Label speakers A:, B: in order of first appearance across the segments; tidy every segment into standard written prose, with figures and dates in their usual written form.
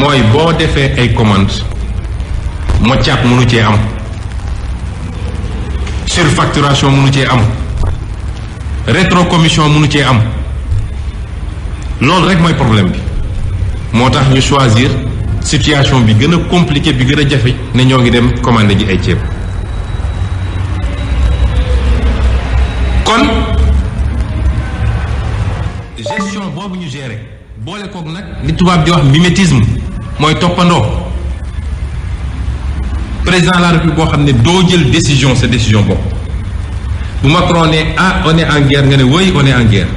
A: mooy boo defee ay commande moccaat mënu cee am surfacturation mënu cee am rétrocommission mënu cee am loolu rek mooy problème bi moo tax ñu choisir situation bi gën a compliqué bi gën a jafe ne ñoo ngi dem commandé ji ay ceeb kon gestion boobu ñu gérer boole koog nag li tubaab di wax mimétisme mooy toppandoo président de la République boo xam ne doo jël décision sa décision bopp bu Macron ne ah on est en guerre nga ne oui on est en guerre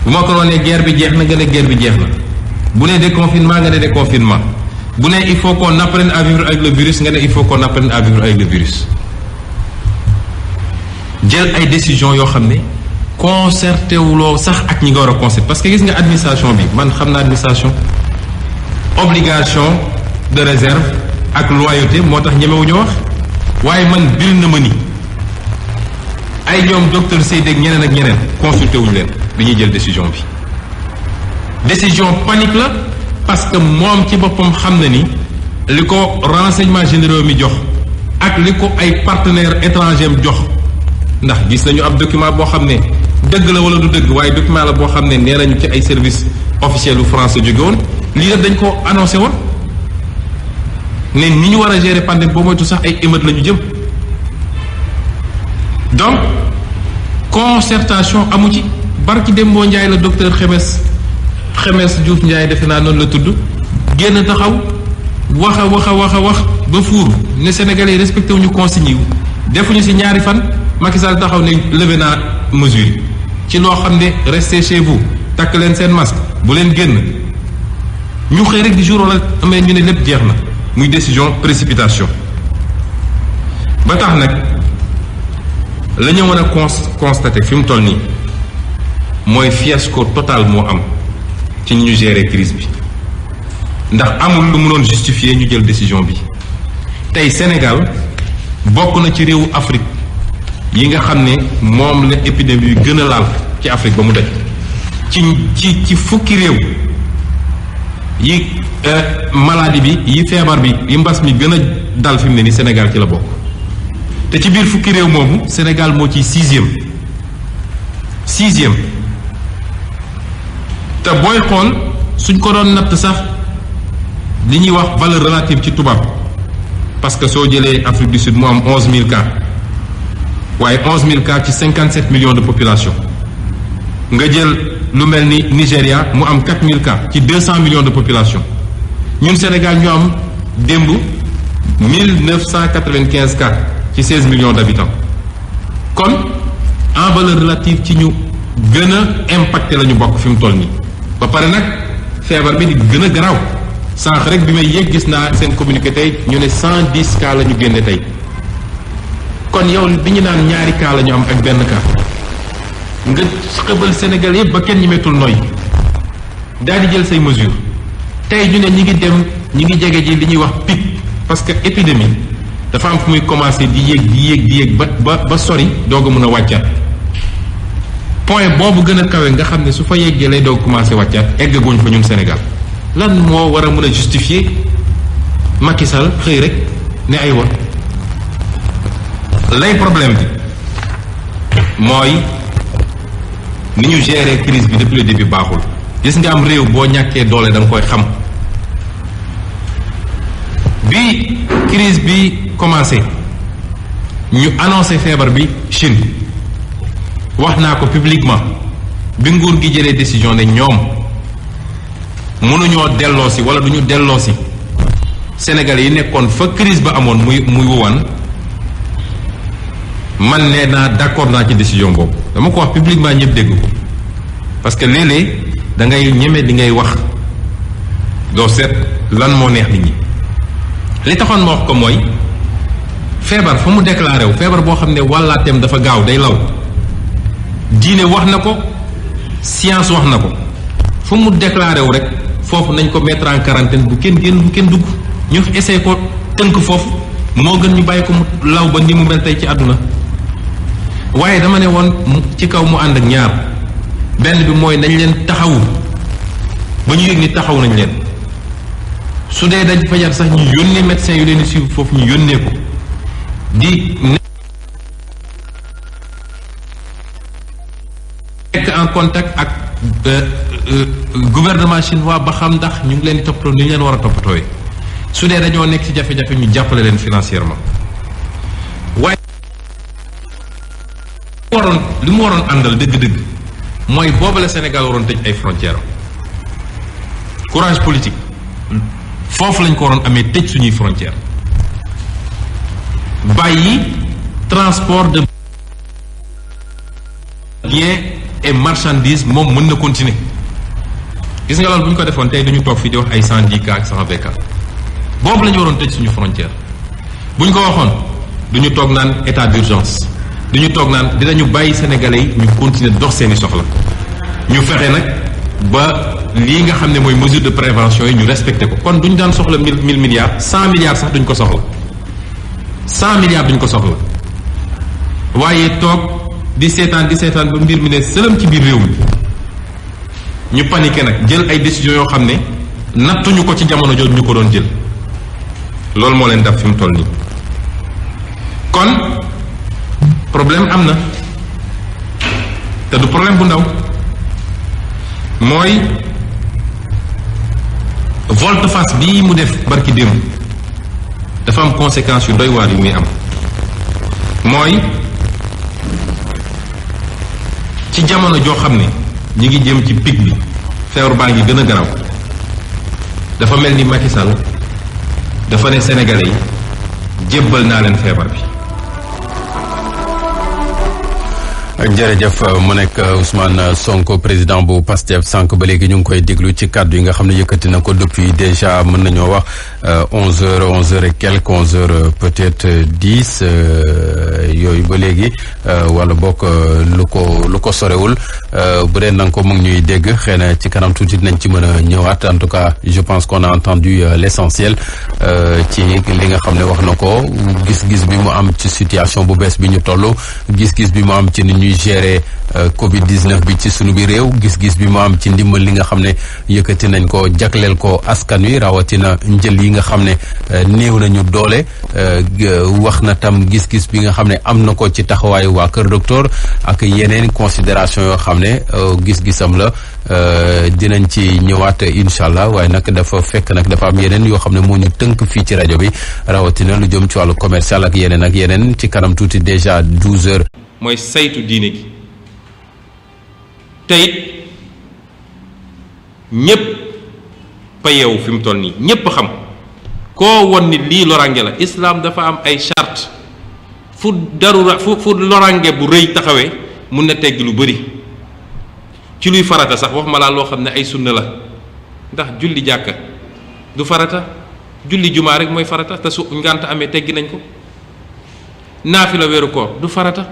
A: bu Macron ne guerre bi jeex na nga ne guerre bi jeex na bu ne déconfinement nga ne déconfinement bu ne il faut qu'on apprenne à vivre avec le virus nga ne il faut qu'on apprenne à vivre avec le virus jël ay décision yoo xam ne concerté wuloo sax ak ñi nga war a concerté parce que gis nga administration bi man xam naa administration obligation de réserve ak loyauté moo tax ñemewuñu wax waaye man bir na ma ni ay ñoom docteur Seydi ak ñeneen ak ñeneen consulté wuñu leen dañuy jël décision bi décision panique la parce que moom ci boppam xam na ni li ko renseignement généraux mi jox ak li ko ay partenaires étrangers jox ndax gis nañu ab document boo xam ne dëgg la wala du dëgg waaye document la boo xam ne nee nañu ci ay service officiel u France jóge woon lii nag dañ ko annoncé woon ne ni ñu war a gérer pandémie boo moytu sax ay émeutes la ñu jëm donc concertation amu ci barki Dembo Ndiaye la docteur Xemes Diouf Ndiaye defe naa noonu la tudd génn taxaw wax a wax ba fuur ne Sénégalais yi respecté wuñu consignes yi defuñu ci ñaari fan Macky Sall taxaw ne levé naa mesure ci loo xam ne restez chez vous takk leen seen masque bu leen génn ñu xëy rek di jour wala amee ñu ne lépp jeex na muy décision précipitation ba tax nag la ñu mën a constater fi mu toll nii mooy fiasco total moo am ci ñu gérer crise bi ndax amul lu mënoon justifier ñu jël décision bi tey Sénégal bokk na ci réewu Afrique yi nga xam ne moom la épidémie bi gën a laal ci Afrique ba mu daj ci fukki réew yi maladie bi yi feebar bi yi mbas mi gën a dal fi mu ne ni Sénégal ci la bokk te ci biir fukki réew moomu Sénégal moo ci sixième te booy xool suñ ko doon natt sax li ñuy wax valeur relative ci tubaab parce que soo jëlee Afrique du Sud mu am 11000 cas waaye 11000 cas ci 57 millions de population nga jël lu mel ni Nigéria mu am 4000 cas ci 200 millions de population ñun Sénégal ñu am démb 1995 cas ci 16 millions d'habitants kon en valeur relative ci ñu gën a impacté la ñu bokk fi mu toll nii ba pare nag feebar bi di gën a garaaw sànq rek bi may yéeg gis naa seen communiqué tey ñu ne 110 cas la ñu génne tey kon yow bi ñu naan ñaari cas la ñu am ak benn cas nga xëbal Sénégal yëpp ba kenn ñi mettul nooy daal di jël say mesures tey ñu ne ñi ngi jege ji li ñuy wax pic parce que épidémie dafa am fu muy commencer di yéeg ba sori doog a mën a wàccaat point boobu gën a kawe nga xam ne su fa yeggee lay doog commencer wàccaat eggaguñ fa ñun Sénégal lan moo war a mën a justifier Macky Sall xëy rek ne ay wa lay problème bi mooy ni ñu gérer crise bi depuis le début baaxul gis nga am réew boo ñàkkee doole da nga koy xam bi crise bi commencé ñu annoncé feebar bi Chine wax naa ko publiquement bi nguur gi jëlee décision ne ñoom mënuñoo delloosi wala duñu delloosi Sénégalais yi nekkoon fa crise ba amoon muy Wuhan man nee naa d'accord naa ci décision boobu dama ko wax publiquement ñëpp dégg ko parce que léeg-léeg da ngay ñeme li ngay wax doo seet lan moo neex nit ñi li taxoon ma wax ko mooy feebar fa mu déclaré wu feebar boo xam ne wàllaateem dafa gaaw day law diine wax na ko science wax na ko fu mu déclaré wu rek foofu nañ ko mettre en quarantaine bu kenn génn bu kenn dugg ñu essayé ko tënk foofu moo gën ñu bàyyi ko mu law ba ni mu mel tey ci àdduna waaye dama ne woon ci kaw mu ànd ak ñaar benn bi mooy nañ leen taxawu ba ñu yëg ni taxaw nañ leen su dee dañ fa jar sax ñu yónnee médecin yu leen di suivre foofu ñu yónnee ko di nekk en contact ak gouvernement chinois ba xam ndax ñu ngi leen di toppatoo ni ñu leen war a toppatooyee su dee dañoo nekk ci jafe-jafe ñu jàppale leen financièrement waaye li mu waroon àndal dëgg-dëgg mooy boobu la Sénégal waroon tëj ay frontières courage politique foofu lañ ko waroon amee tëj suñuy frontières bàyyi transport de biens et marchandises moom mën na continuer gis nga loolu bu ñu ko defoon tey duñu toog fii di wax ay 110 cas ak 120 cas boobu la ñu waroon tëj suñu frontière bu ñu ko waxoon duñu toog naan état d'urgence duñu toog naan dinañu bàyyi sénégalais yi ñu continuer dox seeni soxla ñu fexe nag ba lii nga xam ne mooy mesure de prévention yi ñu respecté ko kon duñu daan soxla 1000 milliards 100 milliards sax duñ ko soxla 100 milliards duñ ko soxla waaye toog di seetaan ba mbir mi ne sëlëm ci biir réew mi ñu paniqué nag jël ay décisions yoo xam ne nattuñu ko ci jamono jooju ñu ko doon jël loolu moo leen daf fi mu toll nii kon problème am na te du problème bu ndaw mooy volte-face bii mu def barki démb dafa am conséquences yu doy waar yu muy am mooy ci jamono joo xam ne ñi ngi jëm ci pic bi feebar baa ngi gën a garaw dafa mel ni Macky Sall dafa ne Sénégalais yi jébbal naa leen feebar bi.
B: jërëjëf mu nekk Ousmane Sonko président bu PASTEF sànq ba léegi ñu ngi koy déglu ci kàddu yi nga xam ne yëkkati na ko depuis déjà mën nañoo wax 11h et quelques 11h peut-être 10 yooyu ba léegi wala bokk lu ko sorewul bu dee na nga ko mu ngi ñuy dégg xëy na ci kanam tuuti nañ ci mën a ñëwaat en tout cas je pense qu'on a entendu l'essentiel ci li nga xam ne wax na ko gis-gis bi mu am ci situation bu bees bi ñu toll gis-gis bi mu am ci ni ñuy gérer Covid-19 bi ci sunu bi réew gis-gis bi mu am ci ndimbal li nga xam ne yëkkati nañ ko jagleel ko askan wi rawatina njël yi nga xam ne néew nañu doole wax na tam gis-gis bi nga xam ne am na ko ci taxawaayu waa Kër Docteur ak yeneen considération yoo xam ne gis-gisam la dinañ ci ñëwaat incha allah waaye nag dafa fekk nag dafa am yeneen yoo xam ne moo ñu tënk fii ci rajo bi rawatina lu jëm ci wàllu commercial ak yeneen ci kanam tuuti déjà 12 heures.
A: mooy saytu diine gi te it ñépp pa yeewu fi mu toll nii ñépp xam koo won ni lii lorange la islam dafa am ay charte fu lorange bu rëy taxawee mun na teggi lu bari ci luy farata sax wax ma laa loo xam ne ay sunna la ndax julli jàkka du farata julli jumaa rek mooy farata te su ngànt amee teggi nañ ko naafila weeru koor du farata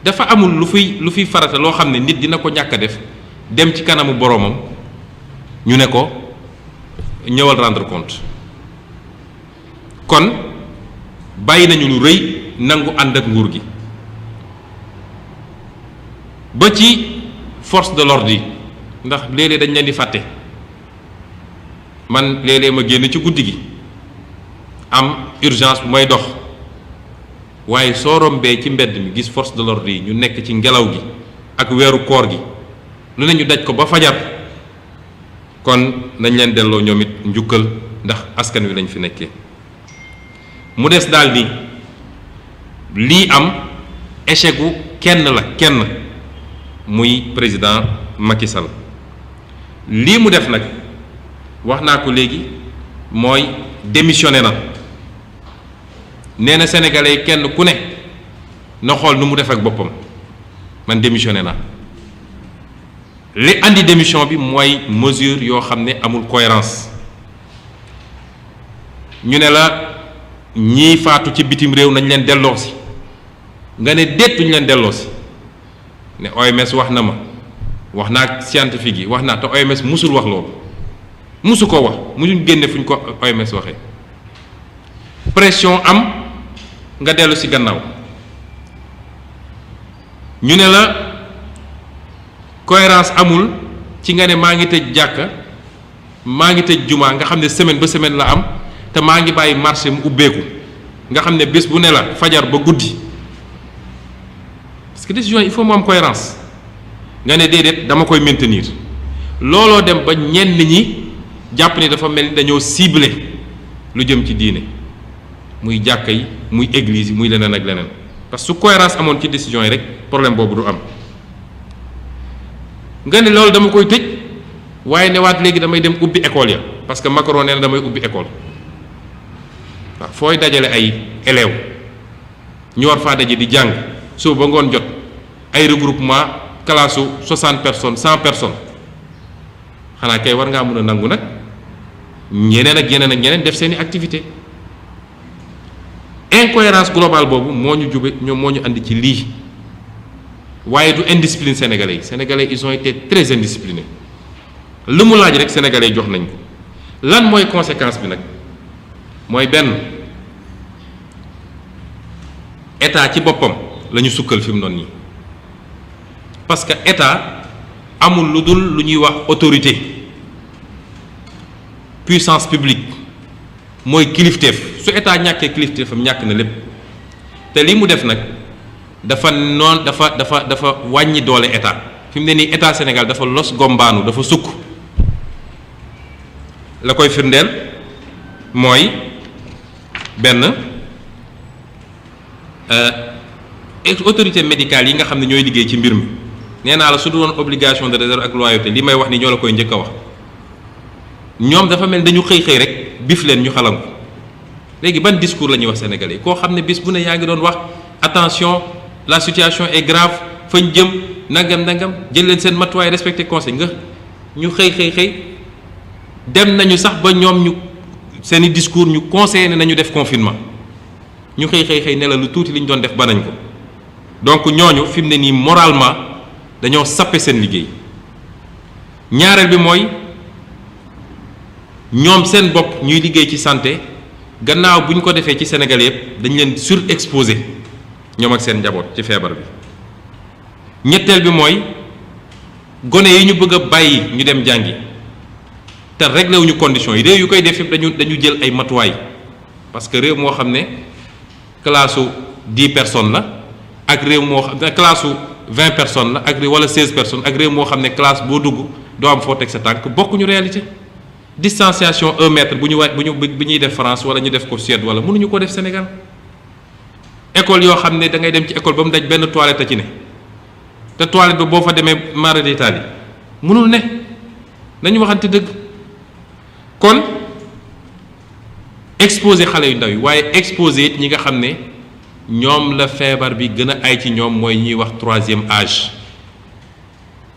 A: dafa amul lu fiy farata loo xam ne nit dina ko ñàkk a def dem ci kanamu boroomam ñu ne ko ñëwal rendre compte kon bàyyi nañu lu rëy nangu ànd ak nguur gi ba ci force de l'ordre yi ndax léeg-léeg dañ leen di fàtte man léeg-léeg ma génn ci guddi gi am urgence bu may dox waaye soo rombee ci mbedd mi gis force de l'ordre yi ñu nekk ci ngelaw gi ak weeru koor gi lu ne ñu daj ko ba fajar kon nañ leen delloo ñoom it njukkal ndax askan wi lañ fi nekkee mu des daal ni lii am échec gu kenn muy président Macky Sall lii mu def nag wax naa ko léegi mooy démissionné na nee na sénégalais yi kenn ku ne na xool nu mu def ak boppam man démissionné na li andi démission bi mooy mesure yoo xam ne amul cohérence ñu ne la ñii faatu ci bitim réew nañ leen delloosi nga ne déet duñ leen delloosi ne OMS wax na ma wax naa ak scientifique yi wax naa te OMS musul wax loolu musu ko wax musuñ génne fuñ ko OMS waxee pression am nga dellu ci gannaaw ñu ne la cohérence amul ci nga ne maa ngi tëj jàkka maa ngi tëj jumaa nga xam ne semaine ba semaine la am te maa ngi bàyyi marché mu ubbeeku nga xam ne bés bu ne la fajar ba guddi parce que décision il faut mu am cohérence nga ne déedéet dama koy maintenir looloo dem ba ñenn ñi jàpp ni dafa mel ni dañoo ciblé lu jëm ci diine muy jàkka yi muy église yi muy leneen ak leneen parce que su cohérence amoon ci décision yi rek problème boobu du am nga ne loolu dama koy tëj waaye newaat léegi damay dem ubbi école ya parce que Macron nee na damay ubbi école waaw fooy dajale ay élèves ñu war faa daje di jàng suba ba ngoon jot ay regroupement classe su 60 personnes 100 personnes xanaa kay war ngaa mën a nangu nag ñeneen ak yeneen ak ñeneen def seeni activité incohérence globale boobu moo ñu jube ñoom moo ñu andi ci lii waaye du indiscipline sénégalais yi sénégalais ils ont été très indisciplinés lu mu laaj rek sénégalais yi jox nañ ko lan mooy conséquence bi nag mooy benn état ci boppam la ñu sukkal fi mu noonu nii parce que état amul lu dul lu ñuy wax autorité puissance publique mooy kilifteef su état ñàkkee kilifteefam ñàkk na lépp te li mu def nag dafa dafa wàññi doole état fi mu ne nii état Sénégal dafa los gombaanu dafa sukk la koy firndeel mooy benn autorité médicale yi nga xam ne ñooy liggéey ci mbir mi nee naa la su du woon obligation de réserve ak loyauté li may wax ni ñoo la koy njëkk a wax ñoom dafa mel dañu xëy rek bif leen ñu xalangu léegi ban discours la ñuy wax sénégalais koo xam ne bis bu ne yaa ngi doon wax attention la situation est grave fañ jëm nangam jël leen seen matuwaay respecté conseil nga ñu xëy dem nañu sax ba ñoom ñu seeni discours ñu conseillé ne nañu def confinement ñu xëy ne la lu tuuti li ñu doon def ba nañ ko donc ñooñu fi mu ne nii moralement dañoo sappe seen liggéey ñaareel bi mooy ñoom seen bopp ñuy liggéey ci santé gannaaw bu ñu ko defee ci Sénégal yëpp dañ leen surexposé ñoom ak seen njaboot ci feebar bi ñetteel bi mooy gone yi ñu bëgg a bàyyi ñu dem jàngi te réglé wuñu conditions yi réew yu koy def yëpp dañu jël ay matuwaay parce que réew moo xam ne classe su 10 personnes la ak réew moo xam ne classe su 20 personnes la ak réew wala 16 personnes ak réew moo xam ne classe boo dugg doo am foo teg sa tànk bokkuñu réalité distanciation 1 mètre bu ñuy def France wala ñu def ko Suède wala mënuñu ko def Sénégal école yoo xam ne da ngay dem ci école ba mu daj benn toilette a ci ne te toilette ba boo fa demee mara d'Italie mënul ne nañu waxante dëgg kon exposé xale yu ndaw yi waaye exposé it ñi nga xam ne ñoom la feebar bi gën a ay ci ñoom mooy ñuy wax 3e âge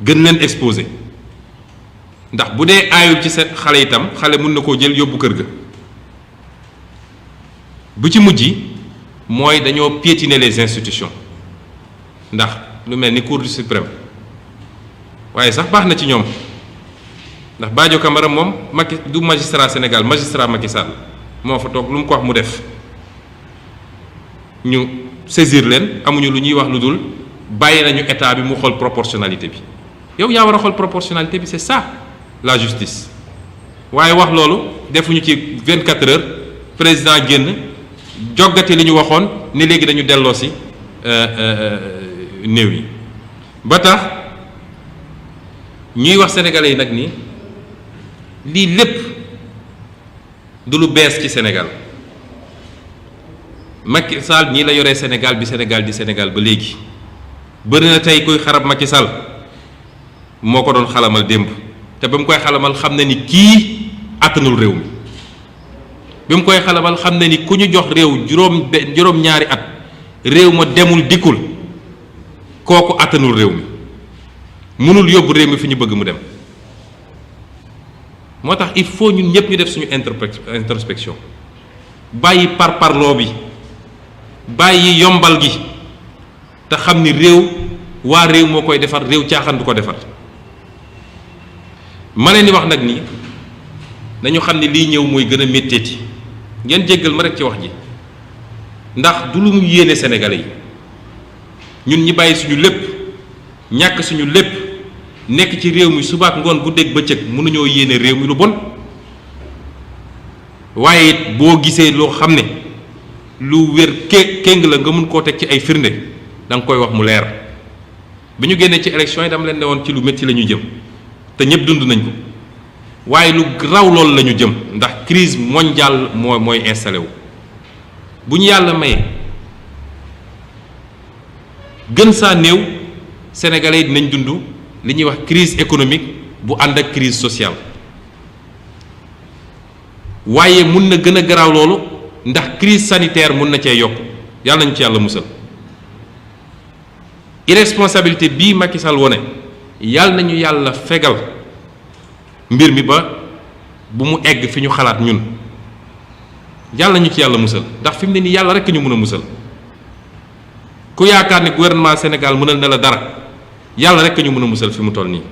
A: gën leen exposé ndax bu dee aayul ci seen xale itam xale mën na koo jël yóbbu kër ga bu ci mujj mooy dañoo piétiner les institutions ndax lu mel ni cour du suprême waaye sax baax na ci ñoom ndax Badio Camara moom Macky du magistrat Sénégal magistrat Macky Sall moo fa toog lu mu ko wax mu def ñu saisir leen amuñu lu ñuy wax lu dul bàyyi nañu état bi mu xool proportionnalité bi yow yaa war a xool proportionnalité bi c'est ça la justice waaye wax loolu defuñu ci 24 heures président génn joggati li ñu waxoon ni léegi dañu delloo si néew yi ba tax ñuy wax sénégalais yi nag ni lii lépp du lu bees ci Sénégal Macky Sall ñii la yoree Sénégal bi Sénégal di Sénégal ba léegi bëri na tey kuy xarab Macky Sall moo ko doon xalamal démb te ba mu koy xalamal xam na ni kii àttanul réew mi bi mu koy xalamal xam na ni ku ñu jox réew juróom-ñaari at réew ma demul dikkul kooku àttanul réew mi mënul yóbbu réew mi fi ñu bëgg mu dem moo tax il faut ñun ñëpp ñu def suñu introspection bàyyi parparloo bi bàyyi yombal gi te xam ni réew waa réew moo koy defar réew caaxaan du ko defar ma leen di wax nag ni nañu xam ni lii ñëw mooy gën a métteeti ngeen jéggal ma rek ci wax ji ndax du lu mu yéene Sénégalais yi ñun ñi bàyyi suñu lépp ñàkk suñu lépp nekk ci réew mi subaak ngoon guddeeg bëccëg mënuñoo yéene réew mi lu bon waaye it boo gisee loo xam ne lu wér kéng la nga mun koo teg ci ay firnde da nga koy wax mu leer. bi ñu génnee ci élection yi dama leen ne woon ci lu métti la ñu jëm te ñëpp dund nañ ko waaye lu raw loolu la ñu jëm ndax crise mondiale mooy installé wu. bu ñu yàlla mayee gën saa néew sénégalais yi dinañ dund li ñuy wax crise économique bu ànd ak crise sociale waaye mun na gën a garaaw loolu ndax crise sanitaire mun na cee yokk yàlla nañu ci yàlla musal. irresponsabilité bii Macky Sall wone yàlla nañu yàlla fegal mbir mi ba bu mu egg fi ñu xalaat ñun yàlla nañu ci yàlla musal ndax fi mu ne nii yàlla rekk ñu mën a musal. ku yaakaar ne gouvernement Sénégal mënal na la dara yàlla rekk ñu mën a musal fi mu toll nii.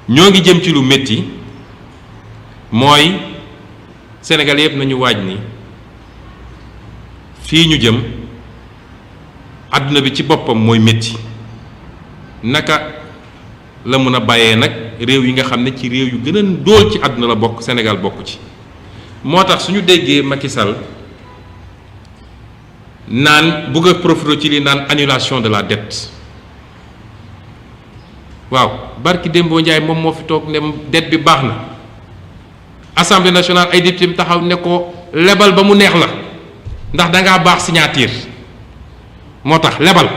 A: ñoo ngi jëm ci lu métti mooy Sénégal yëpp nañu waaj ni fii ñu jëm àdduna bi ci boppam mooy métti naka la mën a bàyyee nag réew yi nga xam ne ci réew yu gën a ndóol ci àdduna la bokk Sénégal bokk ci. moo tax suñu déggee Macky Sall naan bëgg a profiter ci li naan annulation de la dette waaw barki Dembo Ndiaye moom moo fi toog ne dette bi baax na assemblée nationale ay député taxaw ne ko lebal ba mu neex la ndax dangaa baax signature moo tax lebal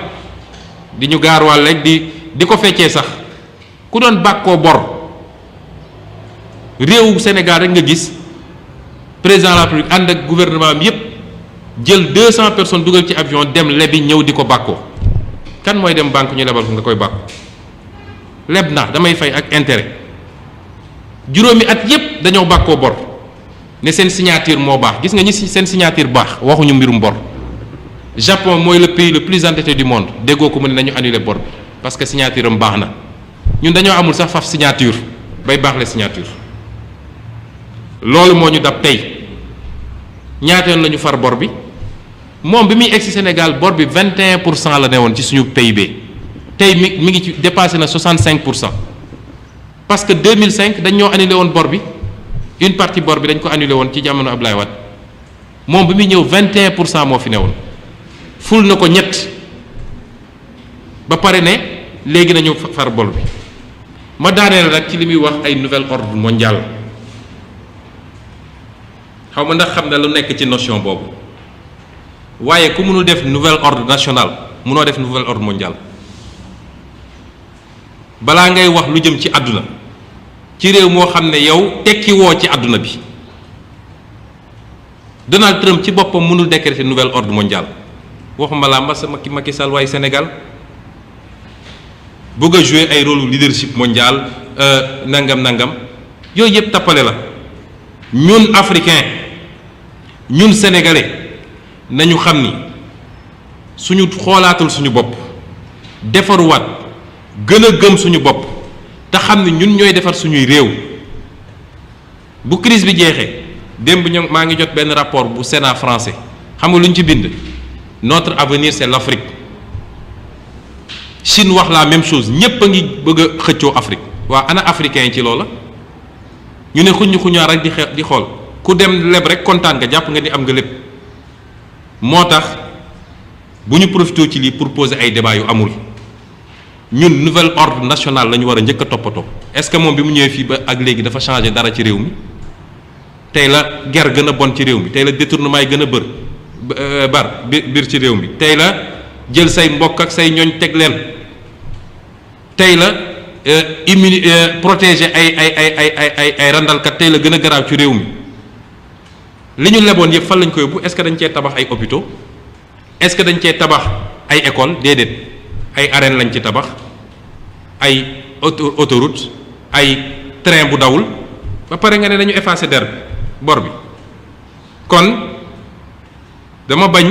A: di ñu gaarwaal rek di ko feccee sax ku doon bàkkoo bor réewu Sénégal rek nga gis président de la République ànd ak gouvernement bi yépp jël 200 personnes dugal ci avion dem lebi ñëw di ko bàkkoo kan mooy dem banque ñu lebal ko nga koy bàkku leb na damay fay ak intérêt juróomi at yépp dañoo bàkkoo bor ne seen signature moo baax gis nga ñi seen signature baax waxuñu mbirum bor. Japon mooy le pays le plus endetté du monde déggoo ko mu ne nañu annuler bor bi parce que signature am baax na ñun dañoo amul sax faf signature bay baax la signature loolu moo ñu dab tey ñaata yoon la ñu far bor bi moom bi muy egsi Sénégal bor bi 21% la ne woon ci suñu PIB tey mi ngi ci dépassé na 65% parce que 2005 dañ ñoo annulé woon bor bi une partie bor bi dañ ko annulé woon ci jamono Ablaye Wade moom bi muy ñëw 21% moo fi ne woon ful na ko ñett ba pare ne léegi nañu far bor bi ma daaneel rek ci li muy wax ay nouvel ordre mondial xaw ma ndax xam na lu nekk ci notion boobu waaye ku mënul def nouvel ordre national mënoo def nouvel ordre mondial balaa ngay wax lu jëm ci àdduna ci réew moo xam ne yow tekki woo ci àdduna bi Donald Trump ci boppam mënul décréter nouvel ordre mondial waxuma laa mbas Macky Sall waaye Sénégal bëgg a jouer ay rôle leadership mondial nangam yooyu yëpp tappale la ñun africain ñun sénégalais nañu xam ni suñu xoolaatul suñu bopp defaruwaat gën a gëm suñu bopp te xam ni ñun ñooy defar suñuy réew bu crise bi jeexee démb maa ngi jot benn rapport bu Sénat français xam nga lu ñu ci bind notre avenir c'est l'Afrique Chine wax la même chose ñépp a ngi bëgg a xëccoo Afrique waa ana africain yi ci loola ñu ne xuñaar rek di xool ku dem leb rek kontaan nga jàpp nga ni am nga lépp moo tax bu ñu profité ci lii pour poser ay débat yu amul ñun nouvel ordre national la ñu war a njëkk a toppatoo est-ce que moom bi mu ñëwee fii ba ak léegi dafa changé dara ci réew mi tey la guerre gën a bon ci réew mi tey la détournement yi gën a biir ci réew mi tey la jël say mbokk ak say ñooñ teg leen tey la protéger ay randalkat tey la gën a garaaw ci réew mi li ñu leboon yëpp fan lañ ko yóbbu est-ce que dañ cee tabax ay hôpitaux est-ce que dañ cee tabax ay écoles déedéet ay arènes lañ ci tabax ay autoroute ay train bu dawul ba pare nga ne dañu effacer der bi bor bi kon dama bañ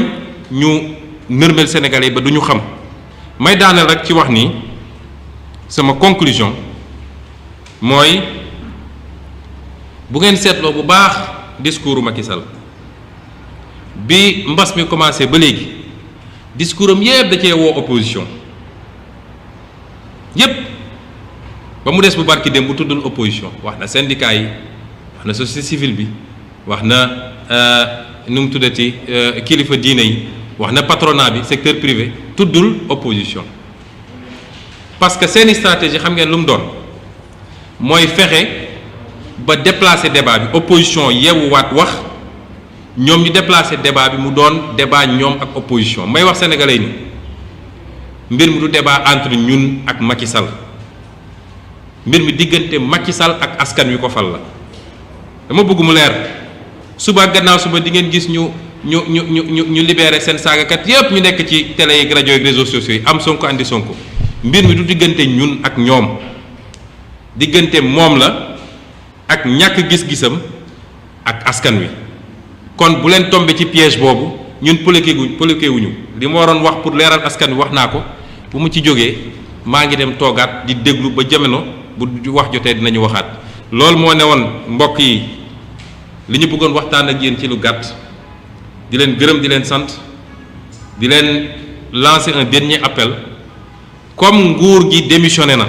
A: ñu nërmel Sénégalais ba du ñu xam may daaneel rek ci wax ni sama conclusion mooy bu ngeen seetloo bu baax discours Macky Sall bi mbas mi commencé ba léegi discours am yépp da cee woo opposition yépp ba mu des bu barki dem bu tuddul opposition wax na syndicat yi wax na société civile bi wax na nu mu tuddati kilifa diine yi wax na patronat bi secteur privé tuddul opposition parce que seeni stratégie xam ngeen lu mu doon mooy fexe ba déplacer débat bi opposition yeewuwaat wax ñoom ñu déplacer débat bi mu doon débat ñoom ak opposition may wax sénégalais ni mbir mi du débat entre ñun ak Macky Sall mbir mi diggante Macky Sall ak askan wi ko fal la dama bëgg mu leer suba gannaaw suba di ngeen gis ñu libéré seen saagakat yépp ñu nekk ci télé yi rajo yi réseaux sociaux yi am Sonko andi Sonko mbir mi du diggante ñun ak ñoom diggante moom la ak ñàkk gis-gisam ak askan wi kon bu leen tombé ci piège boobu ñun politiqué wuñu li ma waroon wax pour leeral askan wi wax naa ko bu mu ci jógee maa ngi dem toogaat di déglu ba jamono bu wax jotee dinañu waxaat loolu moo ne woon mbokk yi li ñu bëggoon waxtaan ak yéen ci lu gàtt di leen gërëm di leen sant di leen lancer un dernier appel comme nguur gi démissionné na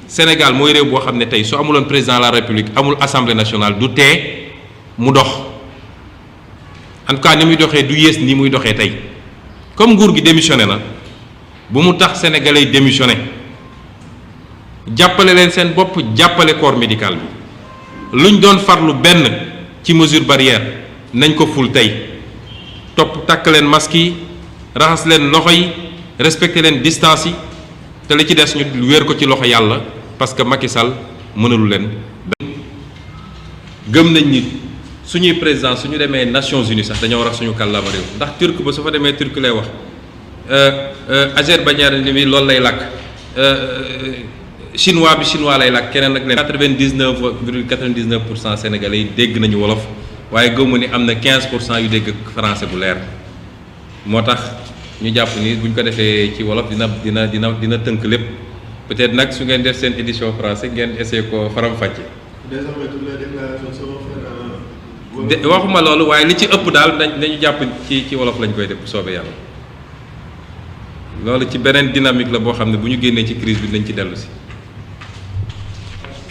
A: Sénégal mooy réew boo xam ne tey su amuloon président de la République amul assemblée nationale du tee mu dox en tout cas ni muy doxee du yées ni muy doxee tey comme nguur gi démissionné na bu mu tax sénégalais yi démissionné jàppale leen seen bopp jàppale corps médical bi luñ doon farlu benn ci mesure barrière nañ ko ful tey topp takk leen masque yi raxas leen loxo yi respecté leen distance yi te li ci des ñu wéer ko ci loxo yàlla parce que Macky Sall mënalu leen. gëm nañ ni suñuy président suñu demee Nations Unies sax dañoo war a suñu kàllaama réew ndax turc ba su fa demee turc lay wax Azerbaïdjan li muy loolu lay làkk chinois bi chinois lay làkk keneen ak leen 99,99% sénégalais yi dégg nañu wolof waaye gëmmu ni am na 15% yu dégg français bu leer moo tax ñu jàpp ni buñ ko defee ci wolof dina tënk lépp peut-être nag su ngeen def seen édition français ngeen essayé ko faram-fàcce.
C: Désormais toutes les déclarations seront faites en
A: waxuma loolu waaye li ci ëpp daal dañu jàpp ci wolof lañ koy def bu soobee yàlla loolu ci beneen dynamique la boo xam ne bu ñu génnee ci crise bi nañ ci dellu si.